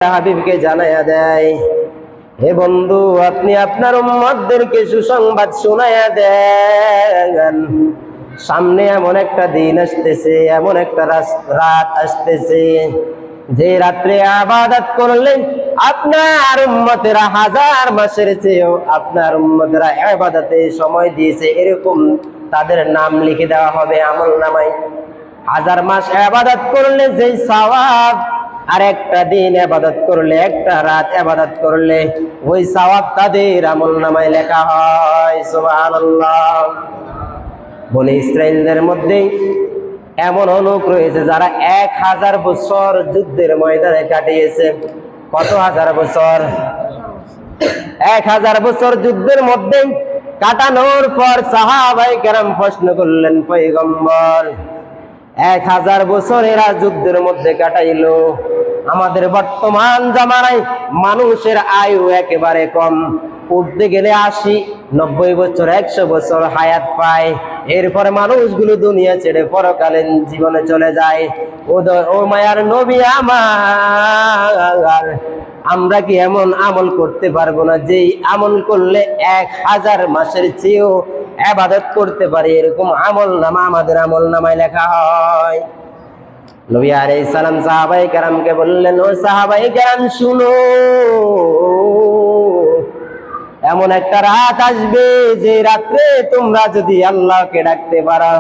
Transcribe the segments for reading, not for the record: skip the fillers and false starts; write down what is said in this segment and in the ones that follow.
হাবিবকে জানায়া দেয়, হে বন্ধু আপনি আপনার উম্মতদেরকে সুসংবাদ শোনায়া দেন, সামনে এমন একটা দিন আসতেছে, এমন একটা রাত আসতেছে যে রাত্রে ইবাদত করলে আপনার উম্মতেরা হাজার মাসের চেয়েও আপনার উম্মতেরা ইবাদতে সময় দিয়েছে এরকম তাদের নাম লিখে দেওয়া হবে আমলনামায়। হাজার মাস ইবাদত করলে যেই সওয়াব, আর একটা দিন ইবাদত করলে, একটা রাত ইবাদত করলে ওই সওয়াব তাদের আমলনামায় লেখা হয়। সুবহানাল্লাহ। বনি ইসরাইলদের মধ্যে এমন অনেক রয়েছে যারা 1000 বছর যুদ্ধের ময়দানে কাটিয়েছে। কত হাজার বছর? 1000 বছর যুদ্ধের মধ্যে কাটানোর পর সাহাবায়ে কেরাম প্রশ্ন করলেন, পয়গম্বর 1000 বছর এরা যুদ্ধের মধ্যে কাটাইলো, আমাদের বর্তমান জামানায় মানুষের আয়ু একেবারে কম, উঠতে গেলে 80, 90 বছর, 100 বছর হায়াত পায়, এরপরে মানুষগুলো দুনিয়া ছেড়ে পরকালীন জীবনে চলে যায়। ও মায়ার নবী আমার, আমরা কি এমন আমল করতে পারবো না যেই আমল করলে 1000 মাসের চেয়েও ইবাদত করতে পারি, এরকম আমলনামা আমাদের আমলনামায় লেখা হয়? নবী আলাইহিস সালাম সাহাবায়ে কেরামকে বললেন, ও সাহাবায়ে কেরাম শুনো, এমন একটা রাত আসবে যে রাত্রে তোমরা যদি আল্লাহকে ডাকতে পারো,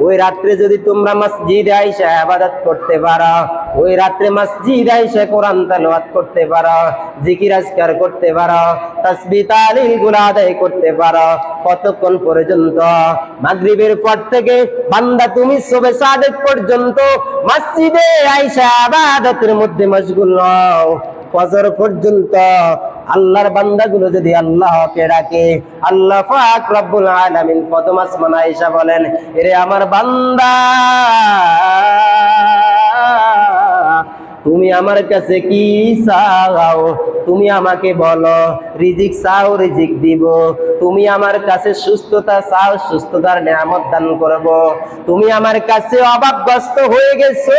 ওই রাত্রে যদি তোমরা মসজিদে আইসা ইবাদত করতে পারো, ওই রাত্রে মসজিদে আইসা কোরআন তেলাওয়াত করতে পারো, জিকির আজকার করতে পারো, তাসবিহ তাহলিল গুলো আদায় করতে পারো, কতক্ষণ পর্যন্ত? মাগরিবের পর থেকে বান্দা তুমি সুবহে সাদেক পর্যন্ত মসজিদে আইসা ইবাদতের মধ্যে মশগুল হও, ফজর পর্যন্ত আল্লাহর বান্দাগুলো যদি আল্লাহকে ডাকে, আল্লাহ পাক রব্বুল আলামিন প্রথম আসমানে আয়েশা বলেন, এরে আমার বান্দা তুমি আমার কাছে কি চাও? তুমি আমাকে বলো, রিজিক চাও রিজিক দিব, তুমি আমার কাছে সুস্থতা চাও সুস্থতার নিয়ামত দান করব, তুমি আমার কাছে অভাবগ্রস্ত হয়ে গেছো,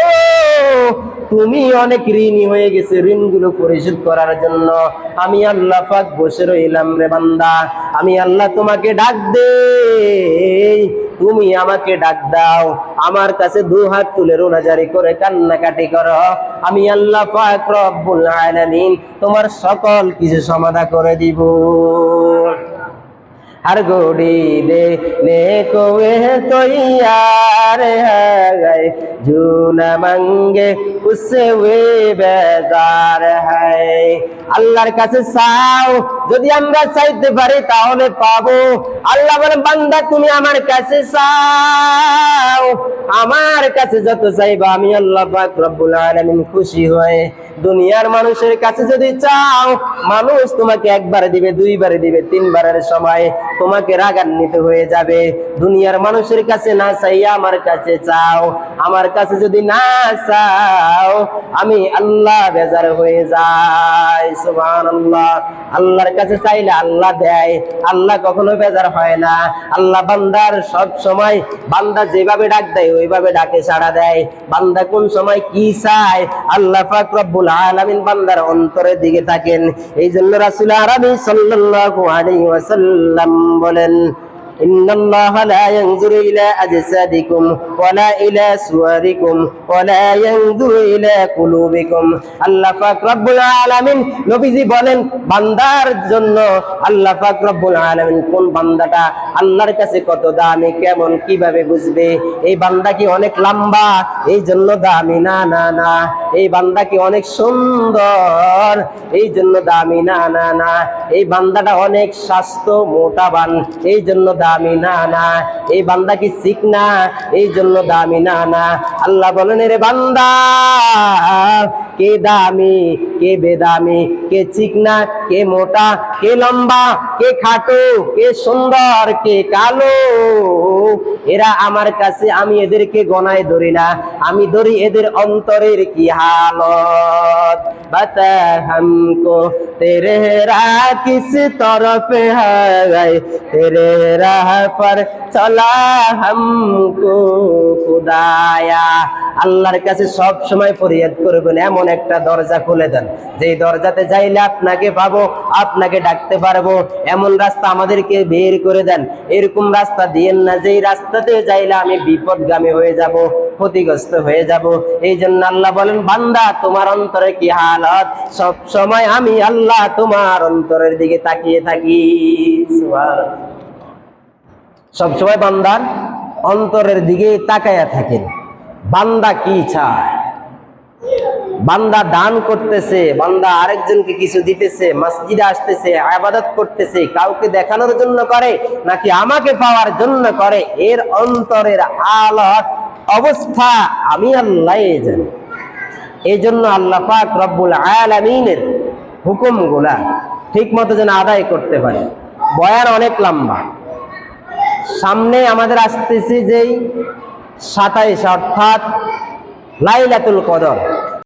তুমি অনেক ঋণী হয়ে গেছে, ঋণগুলো পরিশোধ করার জন্য আমি আল্লাহ পাক বসে রইলাম রে বান্দা, আমি আল্লাহ তোমাকে ডাক দেই, তুমি আমাকে ডাক দাও, আমার কাছে 2 হাত তুলে রোনাজারি করে কান্নাকাটি করো, আমি আল্লাহ পাক রব্বুল আলামিন তোমার সকল কিছু সমাধান করে দিব। हर गोड़ी देने को वह तो यार है, जो न मांगे उससे वे बेजार है। আল্লাহর কাছে চাও, যদি আমরা চাইতে পারি তাহলে পাবো। আল্লাহ বলেন, বান্দা তুমি আমার কাছে চাও, আমার কাছে যত চাইবা আমি আল্লাহ পাক রব্বুল আলামিন খুশি হয়ে। দুনিয়ার মানুষের কাছে যদি চাও, মানুষ তোমাকে একবার দিবে, 2 বার দিবে, 3 বারের সময় তোমাকে রাগান্বিত হয়ে যাবে। দুনিয়ার মানুষের কাছে না চাইয়া আমার কাছে চাও, আমার কাছে যদি না চাও আমি আল্লাহ বেজার হয়ে যাই। সুবহানাল্লাহ। আল্লাহর কাছে চাইলে আল্লাহ দেয়, আল্লাহ কখনো বেজার হয় না। আল্লাহ বান্দার সব সময়, বান্দা যেভাবে ডাক দেয় ওইভাবে ডাকে সাড়া দেয়। বান্দা কোন সময় কি চায় আল্লাহ পাক রব্বুল আলামিন বান্দার অন্তরের দিকে থাকেন। এই জন্য রাসূল আরবি সাল্লাল্লাহু আলাইহি ওয়াসাল্লাম বলেন, ইন্নাল্লাহা লা ইয়ানজুরু ইলা আজসাদিকুম ওয়ালা ইলা সুওয়ারিকুম ওয়ালা ইয়ানজুরু ইলা কুলুবিকুম। আল্লাহ পাক রব্বুল আলামিন নবীজি বলেন, বান্দার জন্য আল্লাহ পাক রব্বুল আলামিন কোন বান্দাটা আল্লাহর কাছে কত দামি, কেমন, কিভাবে বুঝবে? এই বান্দা কি অনেক লম্বা এই জন্য দামি? না না না। এই বান্দা কি অনেক সুন্দর এই জন্য দামি? না না না। এই বান্দাটা অনেক স্বাস্থ্য মোটাবান এই জন্য দামি? না না। এই বান্দা কি চিকনা এই জন্য দামি? না না। আল্লাহ বলেন, রে বান্দা, কে দামি কে বেদামি, কে চিকনা কে মোটা, কে লম্বা কে খাটো, কে সুন্দর কে কালো, এরা আমার কাছে, আমি এদেরকে গণায় ধরি না, আমি ধরি এদের অন্তরের কি हालत। बता हमको तेरे राह किस तरफ है, तेरे राह पर चला हमको खुदाया। আল্লাহর কাছে সব সময় ফরিয়াদ করবেন, এমন একটা দরজা খুলে দেন যেই দরজাতে যাইলে আপনাকে পাবো, আপনাকে ডাকতে পারবো, এমন রাস্তা আমাদেরকে বের করে দেন। এরকম রাস্তা দিয়েন না যেই রাস্তাতে যাইলে আমি বিপদগামী হয়ে যাব, ক্ষতিগ্রস্ত হয়ে যাব। এই জন্য আল্লাহ বলেন, বান্দা তোমার অন্তরে কি হালত, সব সময় আমি আল্লাহ তোমার অন্তরের দিকে তাকিয়ে থাকি। সুবহানাল্লাহ। সব সময় বান্দার অন্তরের দিকে তাকায়া থাকেন। বান্দা কি চায়? বান্দা দান করতেছে, বান্দা আরেকজনকে কিছু দিতেছে, মসজিদে আসতেছে, ইবাদত করতেছে, কাউকে দেখানোর জন্য করে নাকি আমাকে পাওয়ার জন্য করে, এর অন্তরের হালত অবস্থা আমি আল্লাহ জানি। এই জন্য আল্লাহ পাক রব্বুল আলামিনের হুকুমগুলা ঠিক মতো যেন আদায় করতে পারে। বয়ান অনেক লম্বা, সামনে আমাদের আসতেছে যেই 27 অর্থাৎ লাইলাতুল কদর।